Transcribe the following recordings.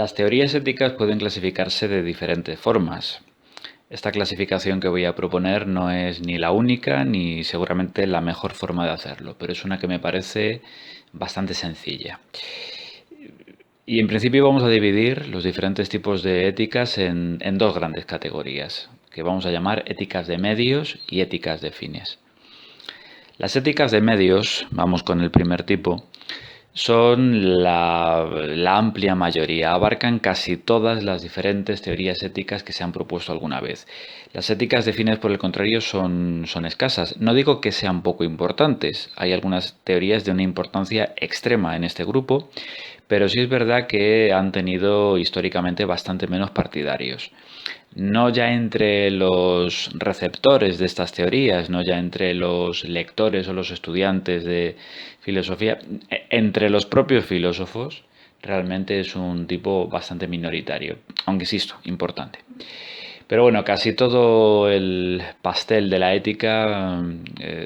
Las teorías éticas pueden clasificarse de diferentes formas. Esta clasificación que voy a proponer no es ni la única ni seguramente la mejor forma de hacerlo, pero es una que me parece bastante sencilla. Y en principio vamos a dividir los diferentes tipos de éticas en dos grandes categorías, que vamos a llamar éticas de medios y éticas de fines. Las éticas de medios, vamos con el primer tipo, son la amplia mayoría, abarcan casi todas las diferentes teorías éticas que se han propuesto alguna vez. Las éticas de fines, por el contrario, son escasas. No digo que sean poco importantes, hay algunas teorías de una importancia extrema en este grupo, pero sí es verdad que han tenido históricamente bastante menos partidarios. No ya entre los receptores de estas teorías, no ya entre los lectores o los estudiantes de filosofía, entre los propios filósofos, realmente es un tipo bastante minoritario, aunque insisto, importante. Pero bueno, casi todo el pastel de la ética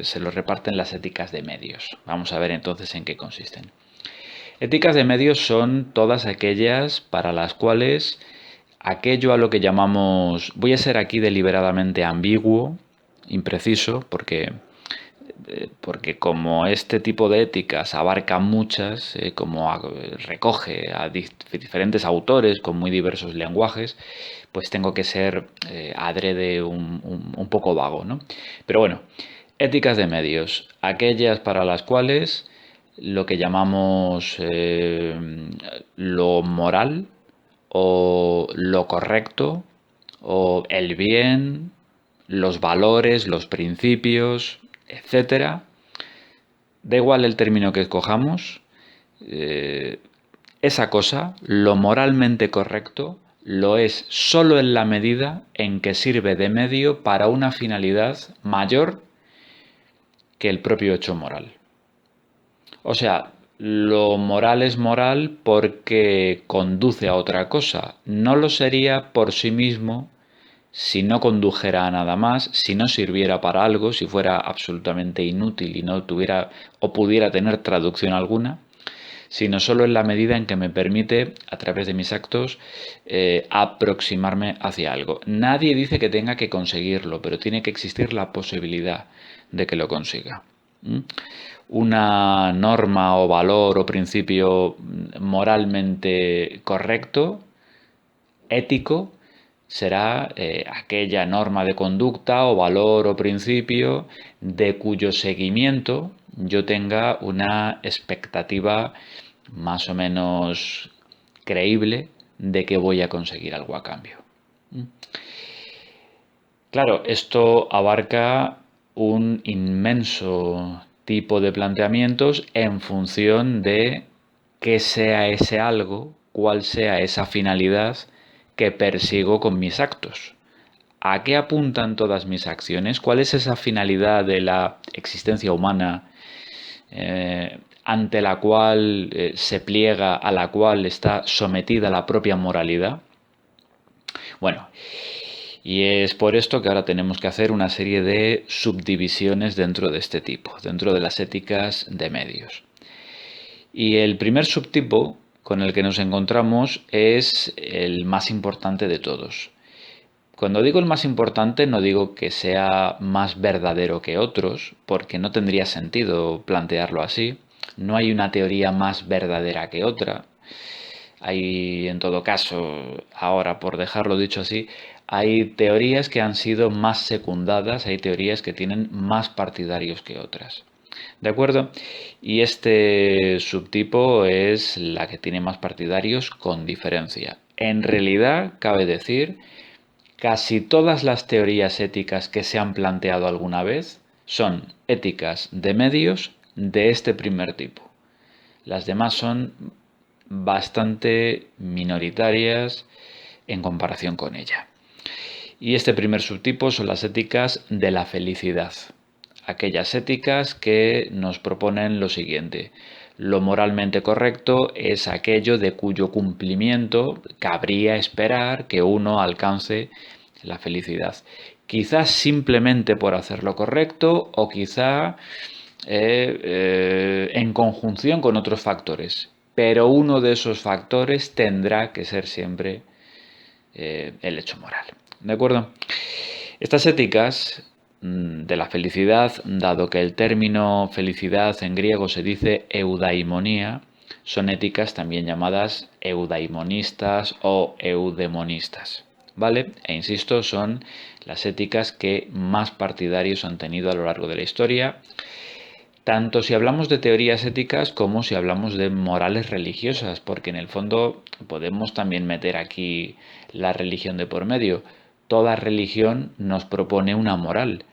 se lo reparten las éticas de medios. Vamos a ver entonces en qué consisten. Éticas de medios son todas aquellas para las cuales aquello a lo que llamamos, voy a ser aquí deliberadamente ambiguo, impreciso, porque como este tipo de éticas abarca muchas, recoge a diferentes autores con muy diversos lenguajes, pues tengo que ser adrede un poco vago, ¿no? Pero bueno, éticas de medios, aquellas para las cuales lo que llamamos lo moral o lo correcto o el bien, los valores, los principios, etcétera. Da igual el término que escojamos, esa cosa, lo moralmente correcto, lo es solo en la medida en que sirve de medio para una finalidad mayor que el propio hecho moral. O sea, lo moral es moral porque conduce a otra cosa. No lo sería por sí mismo si no condujera a nada más, si no sirviera para algo, si fuera absolutamente inútil y no tuviera o pudiera tener traducción alguna, sino solo en la medida en que me permite, a través de mis actos, aproximarme hacia algo. Nadie dice que tenga que conseguirlo, pero tiene que existir la posibilidad de que lo consiga. Una norma o valor o principio moralmente correcto, ético, será aquella norma de conducta o valor o principio de cuyo seguimiento yo tenga una expectativa más o menos creíble de que voy a conseguir algo a cambio. Claro, esto abarca un inmenso tipo de planteamientos en función de qué sea ese algo, cuál sea esa finalidad que persigo con mis actos. ¿A qué apuntan todas mis acciones? ¿Cuál es esa finalidad de la existencia humana ante la cual se pliega, a la cual está sometida la propia moralidad? Bueno, y es por esto que ahora tenemos que hacer una serie de subdivisiones dentro de este tipo, dentro de las éticas de medios. Y el primer subtipo con el que nos encontramos es el más importante de todos. Cuando digo el más importante no digo que sea más verdadero que otros, porque no tendría sentido plantearlo así. No hay una teoría más verdadera que otra. Hay, en todo caso, ahora por dejarlo dicho así, hay teorías que han sido más secundadas, hay teorías que tienen más partidarios que otras. ¿De acuerdo? Y este subtipo es la que tiene más partidarios con diferencia. En realidad, cabe decir, casi todas las teorías éticas que se han planteado alguna vez son éticas de medios de este primer tipo. Las demás son bastante minoritarias en comparación con ella. Y este primer subtipo son las éticas de la felicidad. Aquellas éticas que nos proponen lo siguiente. Lo moralmente correcto es aquello de cuyo cumplimiento cabría esperar que uno alcance la felicidad. Quizás simplemente por hacer lo correcto o quizá en conjunción con otros factores. pero uno de esos factores tendrá que ser siempre el hecho moral. ¿De acuerdo? Estas éticas de la felicidad, dado que el término felicidad en griego se dice eudaimonía, son éticas también llamadas eudaimonistas o eudemonistas, ¿vale? E insisto, son las éticas que más partidarios han tenido a lo largo de la historia, tanto si hablamos de teorías éticas como si hablamos de morales religiosas, porque en el fondo podemos también meter aquí la religión de por medio. Toda religión nos propone una moral.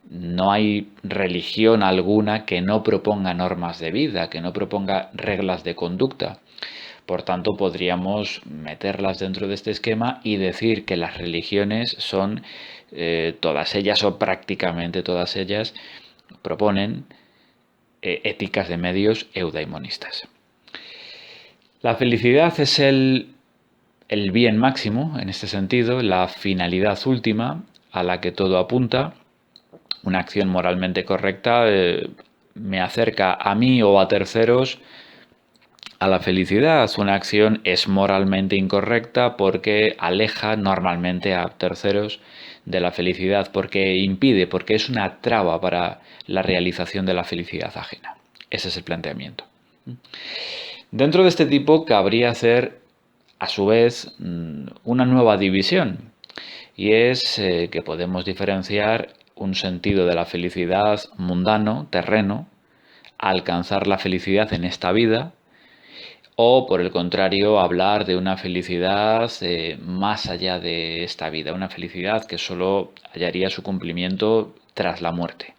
No hay religión alguna que no proponga normas de vida, que no proponga reglas de conducta. Por tanto, podríamos meterlas dentro de este esquema y decir que las religiones son, todas ellas o prácticamente todas ellas, proponen éticas de medios eudaimonistas. La felicidad es el bien máximo, en este sentido, la finalidad última a la que todo apunta. Una acción moralmente correcta me acerca a mí o a terceros a la felicidad. Una acción es moralmente incorrecta porque aleja normalmente a terceros de la felicidad, porque impide, porque es una traba para la realización de la felicidad ajena. Ese es el planteamiento. Dentro de este tipo cabría hacer, a su vez, una nueva división, y es que podemos diferenciar un sentido de la felicidad mundano, terreno, alcanzar la felicidad en esta vida, o por el contrario, hablar de una felicidad más allá de esta vida, una felicidad que solo hallaría su cumplimiento tras la muerte.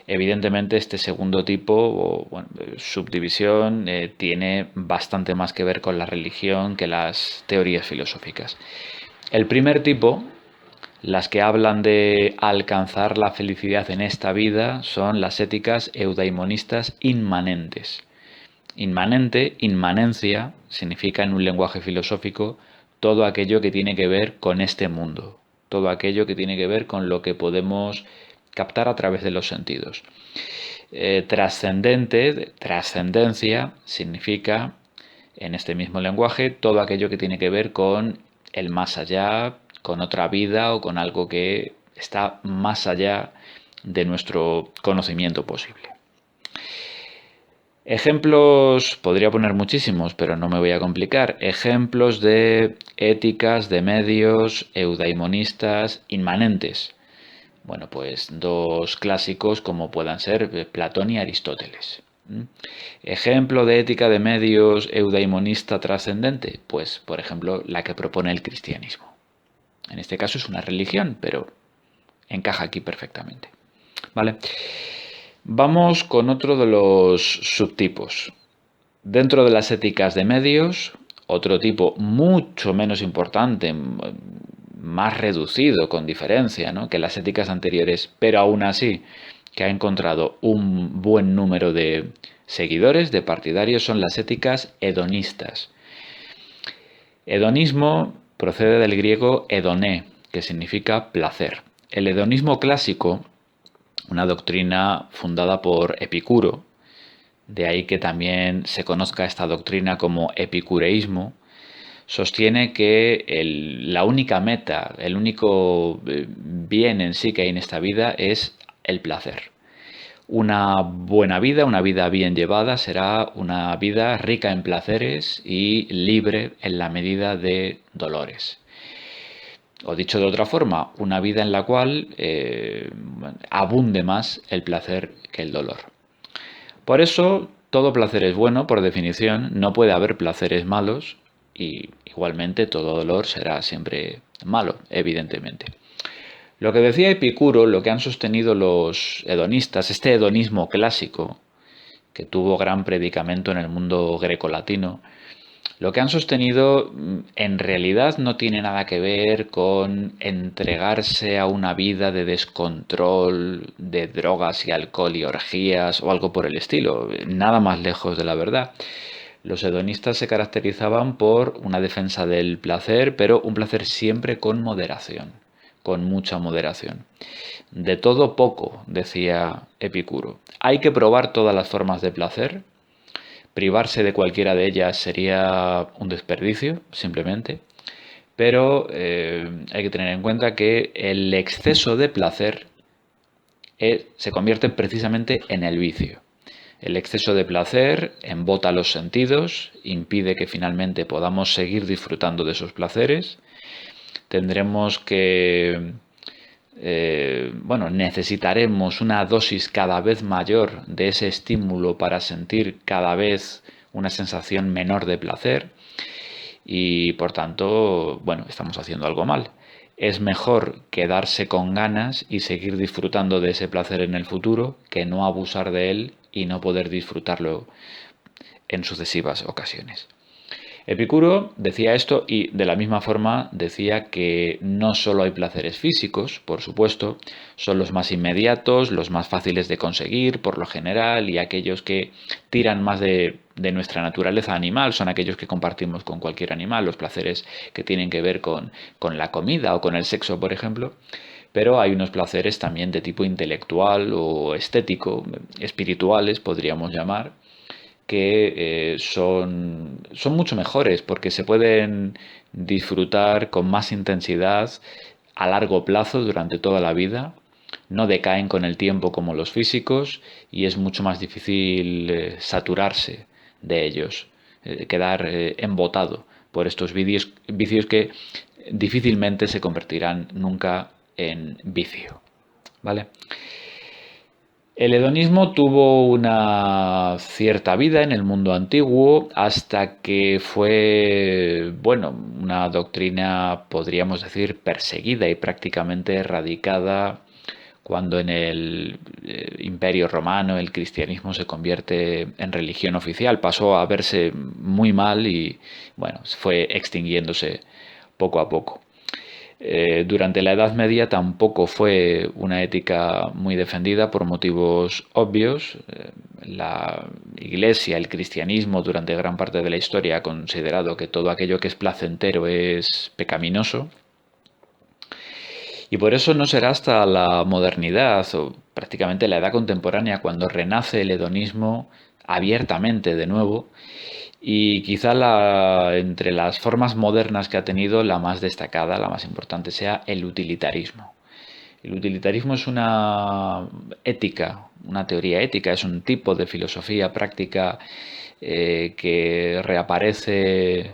Evidentemente este segundo tipo o subdivisión tiene bastante más que ver con la religión que las teorías filosóficas. El primer tipo, las que hablan de alcanzar la felicidad en esta vida, son las éticas eudaimonistas inmanentes. Inmanente, inmanencia, significa en un lenguaje filosófico todo aquello que tiene que ver con este mundo, todo aquello que tiene que ver con lo que podemos captar a través de los sentidos. Trascendente, trascendencia, significa en este mismo lenguaje todo aquello que tiene que ver con el más allá, con otra vida o con algo que está más allá de nuestro conocimiento posible. Ejemplos, podría poner muchísimos, pero no me voy a complicar. Ejemplos de éticas de medios eudaimonistas inmanentes. Bueno, pues dos clásicos como puedan ser Platón y Aristóteles. Ejemplo de ética de medios eudaimonista trascendente, pues por ejemplo la que propone el cristianismo. En este caso es una religión, pero encaja aquí perfectamente. ¿Vale? Vamos con otro de los subtipos. Dentro de las éticas de medios, otro tipo mucho menos importante, más reducido con diferencia, ¿no?, que las éticas anteriores, pero aún así que ha encontrado un buen número de seguidores, de partidarios, son las éticas hedonistas. Hedonismo procede del griego hedoné, que significa placer. El hedonismo clásico, una doctrina fundada por Epicuro, de ahí que también se conozca esta doctrina como epicureísmo, sostiene que la única meta, el único bien en sí que hay en esta vida es el placer. Una buena vida, una vida bien llevada, será una vida rica en placeres y libre en la medida de dolores. O dicho de otra forma, una vida en la cual abunde más el placer que el dolor. Por eso, todo placer es bueno, por definición, no puede haber placeres malos y igualmente todo dolor será siempre malo, evidentemente. Lo que decía Epicuro, lo que han sostenido los hedonistas, este hedonismo clásico, que tuvo gran predicamento en el mundo grecolatino, lo que han sostenido en realidad no tiene nada que ver con entregarse a una vida de descontrol, de drogas y alcohol y orgías o algo por el estilo, nada más lejos de la verdad. Los hedonistas se caracterizaban por una defensa del placer, pero un placer siempre con moderación, con mucha moderación. De todo poco, decía Epicuro. Hay que probar todas las formas de placer, Privarse de cualquiera de ellas sería un desperdicio, simplemente. Pero hay que tener en cuenta que el exceso de placer se convierte precisamente en el vicio. El exceso de placer embota los sentidos, impide que finalmente podamos seguir disfrutando de esos placeres. Tendremos que, necesitaremos una dosis cada vez mayor de ese estímulo para sentir cada vez una sensación menor de placer y por tanto, estamos haciendo algo mal. Es mejor quedarse con ganas y seguir disfrutando de ese placer en el futuro que no abusar de él y no poder disfrutarlo en sucesivas ocasiones. Epicuro decía esto y de la misma forma decía que no solo hay placeres físicos, por supuesto, son los más inmediatos, los más fáciles de conseguir por lo general y aquellos que tiran más de nuestra naturaleza animal, son aquellos que compartimos con cualquier animal, los placeres que tienen que ver con la comida o con el sexo, por ejemplo. Pero hay unos placeres también de tipo intelectual o estético, espirituales podríamos llamar, que son mucho mejores porque se pueden disfrutar con más intensidad a largo plazo durante toda la vida, no decaen con el tiempo como los físicos y es mucho más difícil saturarse de ellos, quedar embotado por estos vicios que difícilmente se convertirán nunca en vicio. ¿Vale? El hedonismo tuvo una cierta vida en el mundo antiguo hasta que fue, una doctrina, podríamos decir, perseguida y prácticamente erradicada cuando en el Imperio Romano el cristianismo se convierte en religión oficial. Pasó a verse muy mal y, fue extinguiéndose poco a poco. Durante la Edad Media tampoco fue una ética muy defendida por motivos obvios. La Iglesia, el cristianismo, durante gran parte de la historia ha considerado que todo aquello que es placentero es pecaminoso. Y por eso no será hasta la modernidad o prácticamente la edad contemporánea cuando renace el hedonismo abiertamente de nuevo y quizá entre las formas modernas que ha tenido, la más destacada, la más importante, sea el utilitarismo. El utilitarismo es una ética, una teoría ética, es un tipo de filosofía práctica que reaparece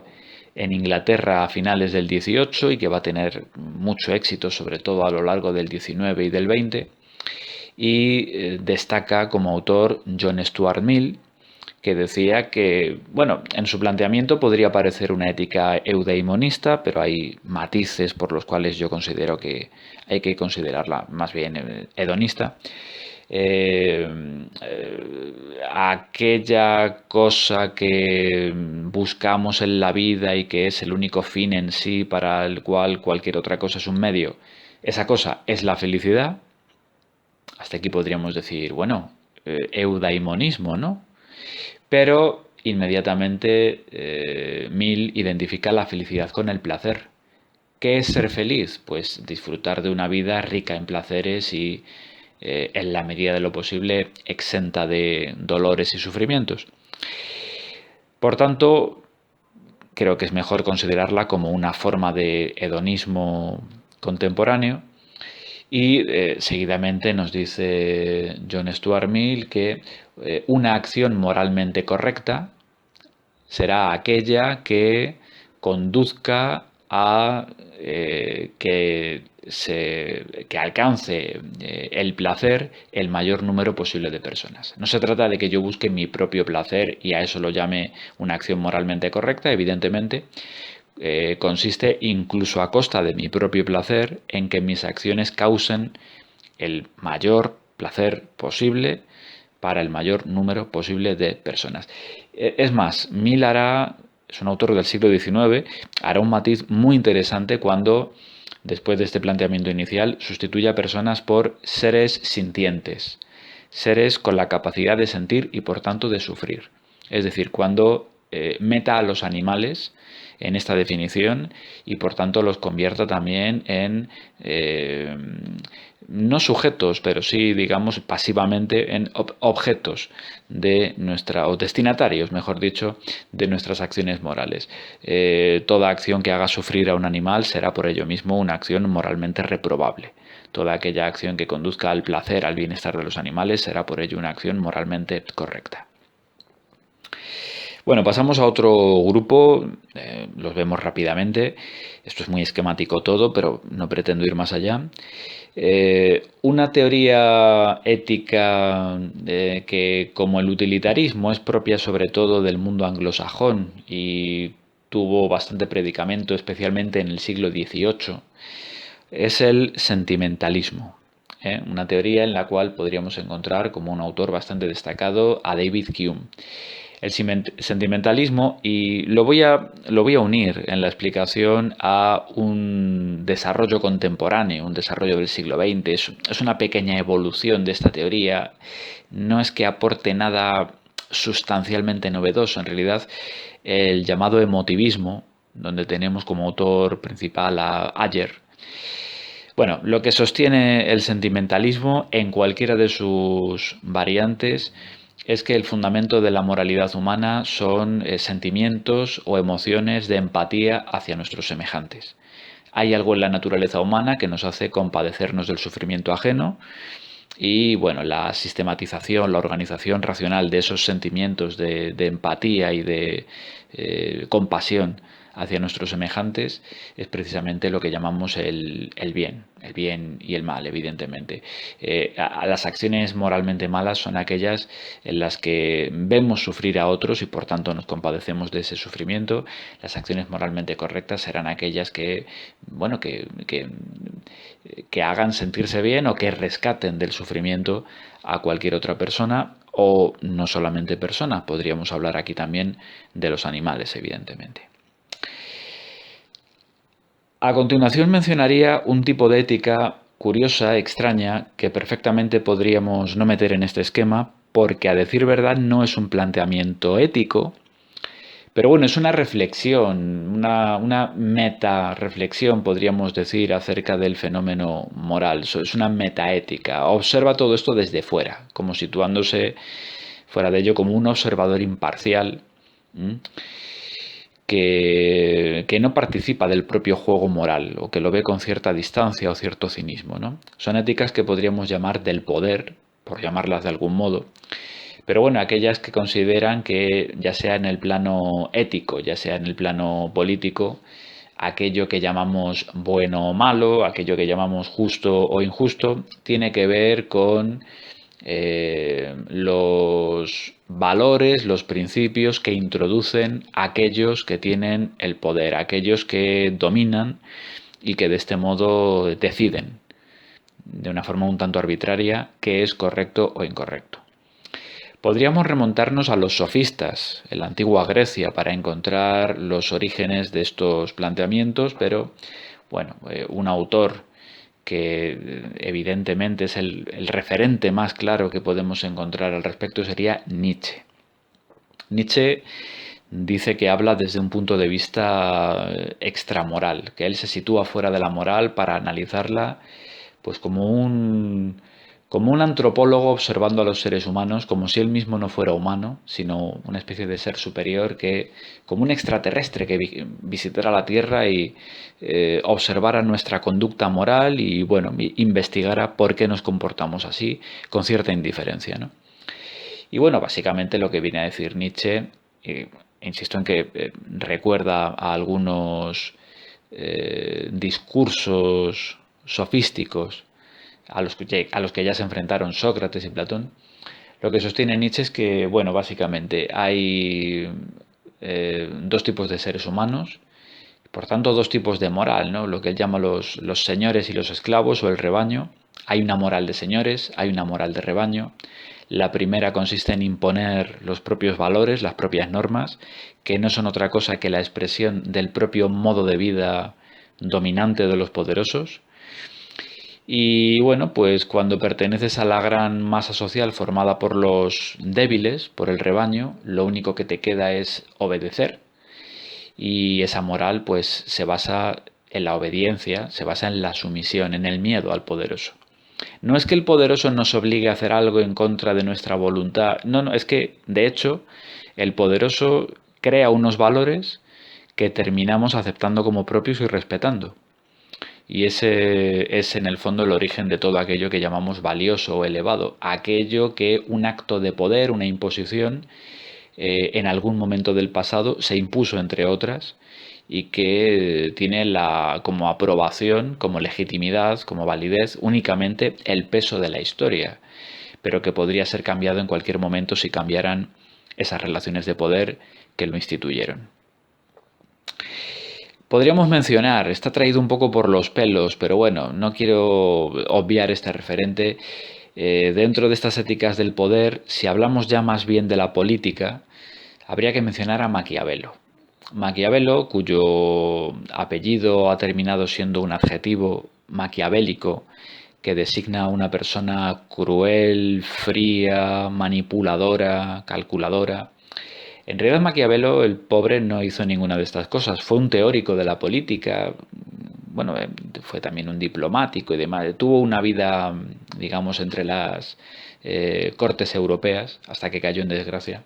en Inglaterra a finales del 18 y que va a tener mucho éxito, sobre todo a lo largo del 19 y del 20. Y destaca como autor John Stuart Mill, que decía que, en su planteamiento podría parecer una ética eudaimonista, pero hay matices por los cuales yo considero que hay que considerarla más bien hedonista. Aquella cosa que buscamos en la vida y que es el único fin en sí para el cual cualquier otra cosa es un medio, esa cosa es la felicidad. Hasta aquí podríamos decir, eudaimonismo, ¿no? Pero inmediatamente Mill identifica la felicidad con el placer. ¿Qué es ser feliz? Pues disfrutar de una vida rica en placeres y en la medida de lo posible exenta de dolores y sufrimientos. Por tanto, creo que es mejor considerarla como una forma de hedonismo contemporáneo. Y seguidamente nos dice John Stuart Mill que una acción moralmente correcta será aquella que conduzca a que alcance el placer el mayor número posible de personas. No se trata de que yo busque mi propio placer y a eso lo llame una acción moralmente correcta, evidentemente. Consiste incluso a costa de mi propio placer en que mis acciones causen el mayor placer posible para el mayor número posible de personas. Es más, Mill es un autor del siglo XIX, hará un matiz muy interesante cuando, después de este planteamiento inicial, sustituye a personas por seres sintientes, seres con la capacidad de sentir y por tanto de sufrir. Es decir, cuando meta a los animales en esta definición y por tanto los convierta también en no sujetos, pero sí, digamos, pasivamente en objetos de o destinatarios, mejor dicho, de nuestras acciones morales. Toda acción que haga sufrir a un animal será por ello mismo una acción moralmente reprobable. Toda aquella acción que conduzca al placer, al bienestar de los animales, será por ello una acción moralmente correcta. Bueno, pasamos a otro grupo, los vemos rápidamente. Esto es muy esquemático todo, pero no pretendo ir más allá. Una teoría ética que, como el utilitarismo, es propia sobre todo del mundo anglosajón y tuvo bastante predicamento, especialmente en el siglo XVIII, es el sentimentalismo. Una teoría en la cual podríamos encontrar como un autor bastante destacado a David Hume. El sentimentalismo, y lo voy a unir en la explicación a un desarrollo contemporáneo, un desarrollo del siglo XX. Es una pequeña evolución de esta teoría. No es que aporte nada sustancialmente novedoso. En realidad, el llamado emotivismo, donde tenemos como autor principal a Ayer, bueno, lo que sostiene el sentimentalismo en cualquiera de sus variantes es que el fundamento de la moralidad humana son sentimientos o emociones de empatía hacia nuestros semejantes. Hay algo en la naturaleza humana que nos hace compadecernos del sufrimiento ajeno y bueno, la sistematización, la organización racional de esos sentimientos de empatía y de compasión hacia nuestros semejantes es precisamente lo que llamamos el bien y el mal, evidentemente. Las acciones moralmente malas son aquellas en las que vemos sufrir a otros y por tanto nos compadecemos de ese sufrimiento. Las acciones moralmente correctas serán aquellas que, bueno, que hagan sentirse bien o que rescaten del sufrimiento a cualquier otra persona o no solamente persona, podríamos hablar aquí también de los animales, evidentemente. A continuación mencionaría un tipo de ética curiosa, extraña, que perfectamente podríamos no meter en este esquema, porque a decir verdad no es un planteamiento ético, pero bueno, es una reflexión, una meta-reflexión, podríamos decir, acerca del fenómeno moral. Es una metaética. Observa todo esto desde fuera, como situándose fuera de ello como un observador imparcial. Que no participa del propio juego moral o que lo ve con cierta distancia o cierto cinismo, ¿no? Son éticas que podríamos llamar del poder, por llamarlas de algún modo, pero bueno, aquellas que consideran que ya sea en el plano ético, ya sea en el plano político, aquello que llamamos bueno o malo, aquello que llamamos justo o injusto, tiene que ver con los valores, los principios que introducen aquellos que tienen el poder, aquellos que dominan y que de este modo deciden de una forma un tanto arbitraria qué es correcto o incorrecto. Podríamos remontarnos a los sofistas en la antigua Grecia para encontrar los orígenes de estos planteamientos, pero bueno, un autor que evidentemente es el referente más claro que podemos encontrar al respecto sería Nietzsche. Nietzsche dice que habla desde un punto de vista extramoral, que él se sitúa fuera de la moral para analizarla pues como un antropólogo observando a los seres humanos como si él mismo no fuera humano, sino una especie de ser superior que, como un extraterrestre que visitara la Tierra y observara nuestra conducta moral y, bueno, investigara por qué nos comportamos así con cierta indiferencia, ¿no? Y bueno, básicamente lo que viene a decir Nietzsche, insisto en que recuerda a algunos discursos sofísticos a los que ya se enfrentaron Sócrates y Platón. Lo que sostiene Nietzsche es que, bueno, básicamente hay dos tipos de seres humanos, por tanto dos tipos de moral, ¿no? Lo que él llama los señores y los esclavos o el rebaño. Hay una moral de señores, hay una moral de rebaño. La primera consiste en imponer los propios valores, las propias normas, que no son otra cosa que la expresión del propio modo de vida dominante de los poderosos. Y bueno, pues cuando perteneces a la gran masa social formada por los débiles, por el rebaño, lo único que te queda es obedecer. Y esa moral pues se basa en la obediencia, se basa en la sumisión, en el miedo al poderoso. No es que el poderoso nos obligue a hacer algo en contra de nuestra voluntad. No, no, es que, de hecho, el poderoso crea unos valores que terminamos aceptando como propios y respetando. Y ese es en el fondo el origen de todo aquello que llamamos valioso o elevado. Aquello que un acto de poder, una imposición, en algún momento del pasado se impuso entre otras y que tiene como aprobación, como legitimidad, como validez únicamente el peso de la historia, pero que podría ser cambiado en cualquier momento si cambiaran esas relaciones de poder que lo instituyeron. Podríamos mencionar, está traído un poco por los pelos, pero bueno, no quiero obviar este referente. Dentro de estas éticas del poder, si hablamos ya más bien de la política, habría que mencionar a Maquiavelo. Maquiavelo, cuyo apellido ha terminado siendo un adjetivo maquiavélico que designa a una persona cruel, fría, manipuladora, calculadora. En realidad Maquiavelo, el pobre, no hizo ninguna de estas cosas. Fue un teórico de la política, bueno, fue también un diplomático y demás. Tuvo una vida, digamos, entre las cortes europeas hasta que cayó en desgracia.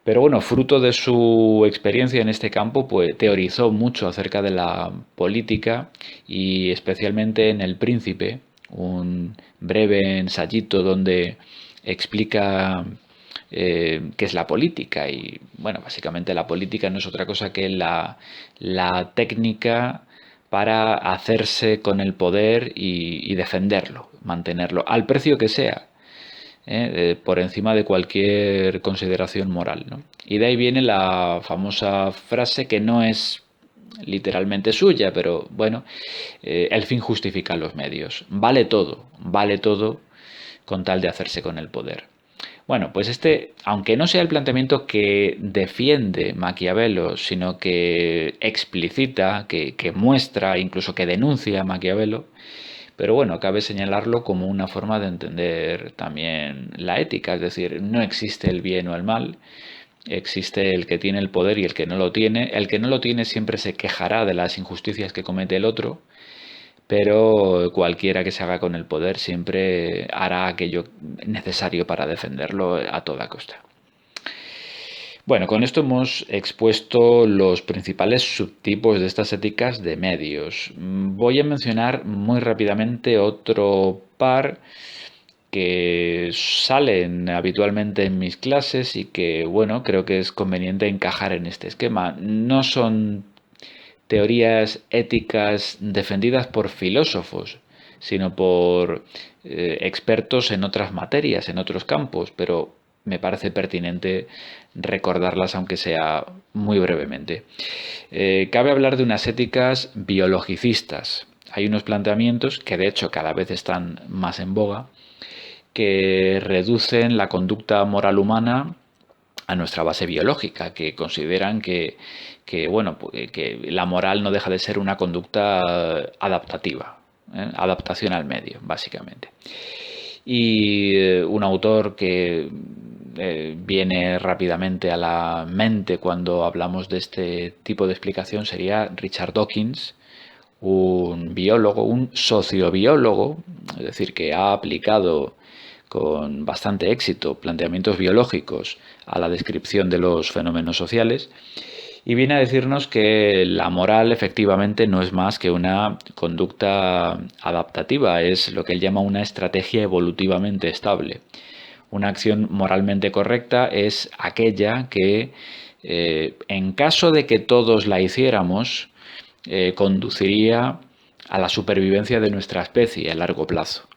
Pero bueno, fruto de su experiencia en este campo, pues teorizó mucho acerca de la política y especialmente en El Príncipe, un breve ensayito donde explica qué es la política. Y bueno, básicamente la política no es otra cosa que la técnica para hacerse con el poder y defenderlo, mantenerlo, al precio que sea, por encima de cualquier consideración moral, ¿no? Y de ahí viene la famosa frase que no es literalmente suya, pero bueno, el fin justifica los medios. Vale todo con tal de hacerse con el poder. Bueno, pues aunque no sea el planteamiento que defiende Maquiavelo, sino que explicita, que muestra, incluso que denuncia a Maquiavelo, pero bueno, cabe señalarlo como una forma de entender también la ética, es decir, no existe el bien o el mal, existe el que tiene el poder y el que no lo tiene. El que no lo tiene siempre se quejará de las injusticias que comete el otro, pero cualquiera que se haga con el poder siempre hará aquello necesario para defenderlo a toda costa. Bueno, con esto hemos expuesto los principales subtipos de estas éticas de medios. Voy a mencionar muy rápidamente otro par que salen habitualmente en mis clases y que, bueno, creo que es conveniente encajar en este esquema. No son teorías éticas defendidas por filósofos, sino por expertos en otras materias, en otros campos, pero me parece pertinente recordarlas aunque sea muy brevemente. Cabe hablar de unas éticas biologicistas. Hay unos planteamientos que de hecho cada vez están más en boga, que reducen la conducta moral humana a nuestra base biológica, que consideran bueno, que la moral no deja de ser una conducta adaptativa, adaptación al medio, básicamente. Y un autor que viene rápidamente a la mente cuando hablamos de este tipo de explicación sería Richard Dawkins, un biólogo, un sociobiólogo, es decir, que ha aplicado con bastante éxito planteamientos biológicos a la descripción de los fenómenos sociales, y viene a decirnos que la moral efectivamente no es más que una conducta adaptativa, es lo que él llama una estrategia evolutivamente estable. Una acción moralmente correcta es aquella que, en caso de que todos la hiciéramos, conduciría a la supervivencia de nuestra especie a largo plazo.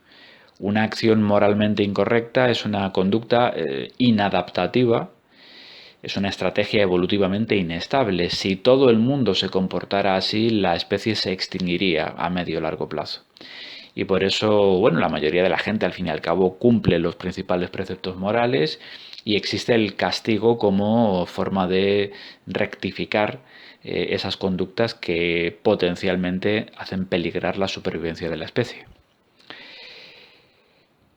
Una acción moralmente incorrecta es una conducta inadaptativa, es una estrategia evolutivamente inestable. Si todo el mundo se comportara así, la especie se extinguiría a medio o largo plazo. Y por eso, bueno, la mayoría de la gente al fin y al cabo cumple los principales preceptos morales y existe el castigo como forma de rectificar esas conductas que potencialmente hacen peligrar la supervivencia de la especie.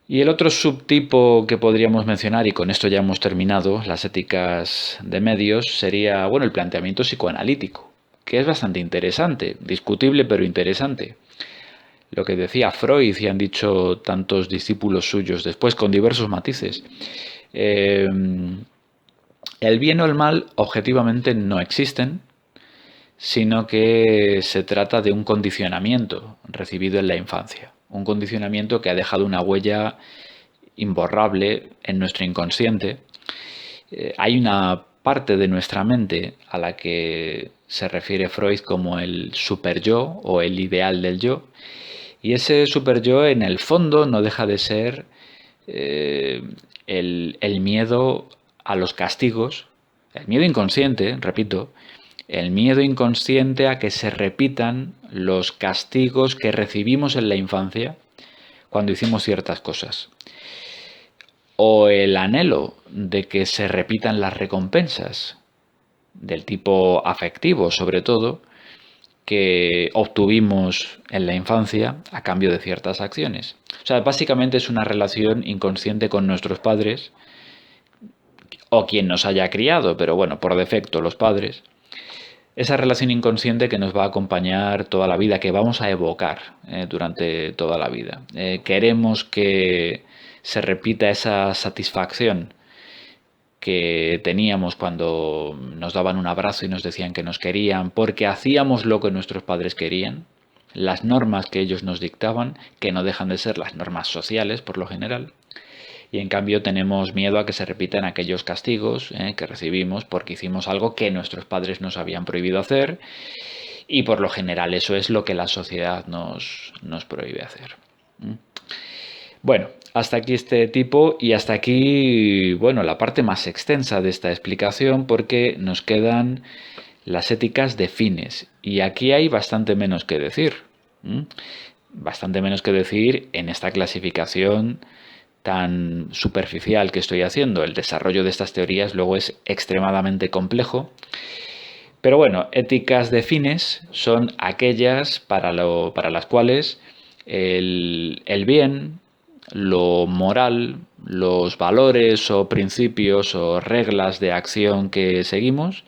Y el otro subtipo que podríamos mencionar, y con esto ya hemos terminado las éticas de medios, sería, bueno, el planteamiento psicoanalítico, que es bastante interesante, discutible pero interesante. lo que decía Freud y han dicho tantos discípulos suyos después con diversos matices. Eh, el bien o el mal objetivamente no existen, sino que se trata de un condicionamiento recibido en la infancia, un condicionamiento que ha dejado una huella imborrable en nuestro inconsciente. Hay una parte de nuestra mente a la que se refiere Freud como el superyo o el ideal del yo, y ese superyo en el fondo no deja de ser eh, el miedo a los castigos, el miedo inconsciente, repito, el miedo inconsciente a que se repitan los castigos que recibimos en la infancia cuando hicimos ciertas cosas. O el anhelo de que se repitan las recompensas, del tipo afectivo sobre todo, que obtuvimos en la infancia a cambio de ciertas acciones. O sea, básicamente es una relación inconsciente con nuestros padres o quien nos haya criado, pero bueno, por defecto los padres. Esa relación inconsciente que nos va a acompañar toda la vida, que vamos a evocar durante toda la vida. Queremos que se repita esa satisfacción que teníamos cuando nos daban un abrazo y nos decían que nos querían, porque hacíamos lo que nuestros padres querían, las normas que ellos nos dictaban, que no dejan de ser las normas sociales por lo general, y en cambio tenemos miedo a que se repitan aquellos castigos que recibimos porque hicimos algo que nuestros padres nos habían prohibido hacer, y por lo general eso es lo que la sociedad nos prohíbe hacer. Bueno, hasta aquí este tipo y hasta aquí, bueno, la parte más extensa de esta explicación porque nos quedan las éticas de fines y aquí hay bastante menos que decir. Bastante menos que decir en esta clasificación tan superficial que estoy haciendo. El desarrollo de estas teorías luego es extremadamente complejo. Pero bueno, éticas de fines son aquellas para las cuales el bien, lo moral, los valores o principios o reglas de acción que seguimos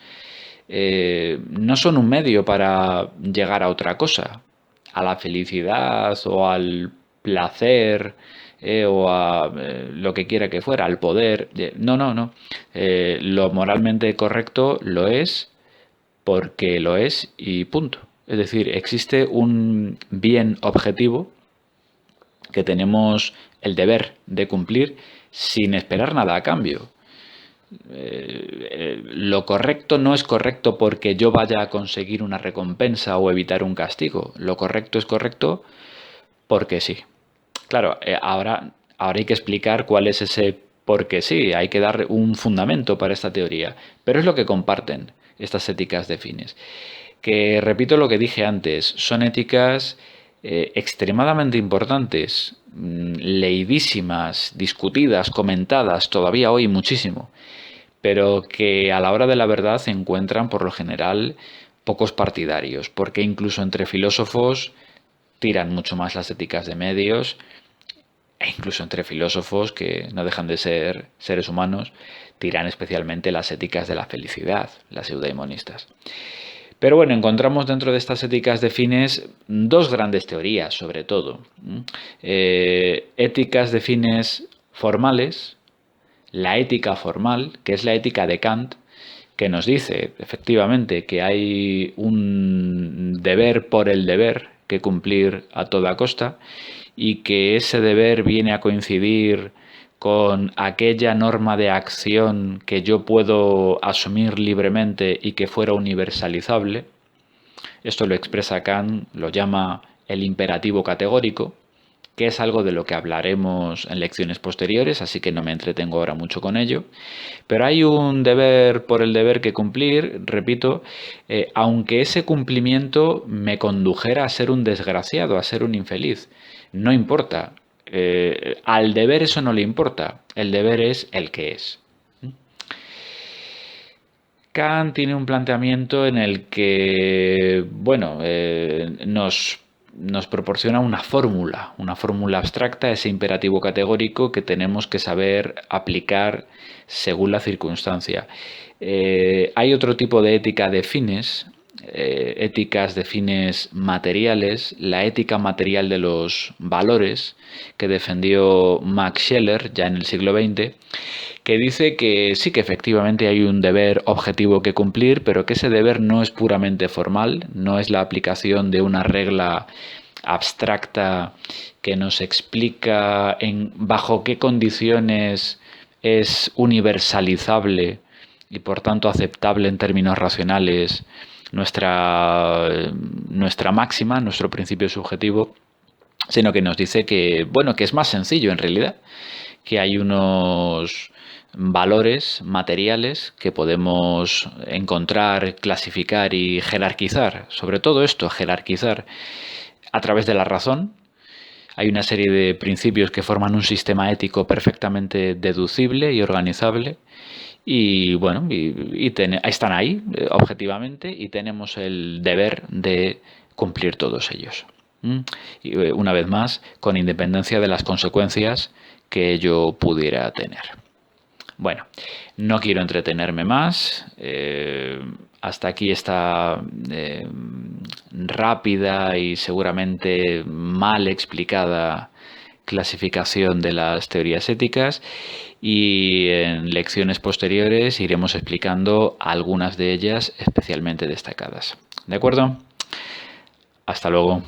no son un medio para llegar a otra cosa, a la felicidad o al placer o a lo que quiera que fuera, al poder. No, no, no. Lo moralmente correcto lo es porque lo es y punto. Es decir, existe un bien objetivo que tenemos el deber de cumplir sin esperar nada a cambio. Lo correcto no es correcto porque yo vaya a conseguir una recompensa o evitar un castigo. Lo correcto es correcto porque sí. Claro, ahora hay que explicar cuál es ese porque sí. Hay que dar un fundamento para esta teoría. Pero es lo que comparten estas éticas de fines. Que repito lo que dije antes, son éticas extremadamente importantes, leidísimas, discutidas, comentadas todavía hoy muchísimo, pero que a la hora de la verdad encuentran por lo general pocos partidarios, porque incluso entre filósofos tiran mucho más las éticas de medios, e incluso entre filósofos que no dejan de ser seres humanos, tiran especialmente las éticas de la felicidad, las eudaimonistas. Pero bueno, encontramos dentro de estas éticas de fines dos grandes teorías, sobre todo. Éticas de fines formales, la ética formal, que es la ética de Kant, que nos dice efectivamente que hay un deber por el deber que cumplir a toda costa y que ese deber viene a coincidir con aquella norma de acción que yo puedo asumir libremente y que fuera universalizable. Esto lo expresa Kant, lo llama el imperativo categórico, que es algo de lo que hablaremos en lecciones posteriores, así que no me entretengo ahora mucho con ello. Pero hay un deber por el deber que cumplir, repito, aunque ese cumplimiento me condujera a ser un desgraciado, a ser un infeliz. No importa. Al deber eso no le importa. El deber es el que es. Kant tiene un planteamiento en el que, bueno, nos proporciona una fórmula abstracta, ese imperativo categórico que tenemos que saber aplicar según la circunstancia. Hay otro tipo de ética de fines, éticas de fines materiales, la ética material de los valores que defendió Max Scheler ya en el siglo XX, que dice que sí que efectivamente hay un deber objetivo que cumplir, pero que ese deber no es puramente formal, no es la aplicación de una regla abstracta que nos explica bajo qué condiciones es universalizable y por tanto aceptable en términos racionales nuestra máxima, nuestro principio subjetivo, sino que nos dice que, bueno, que es más sencillo en realidad, que hay unos valores materiales que podemos encontrar, clasificar y jerarquizar, sobre todo esto, jerarquizar a través de la razón. Hay una serie de principios que forman un sistema ético perfectamente deducible y organizable. Y bueno, están ahí objetivamente y tenemos el deber de cumplir todos ellos. Y una vez más, con independencia de las consecuencias que ello pudiera tener. Bueno, no quiero entretenerme más. Hasta aquí esta rápida y seguramente mal explicada clasificación de las teorías éticas, y en lecciones posteriores iremos explicando algunas de ellas especialmente destacadas. ¿De acuerdo? Hasta luego.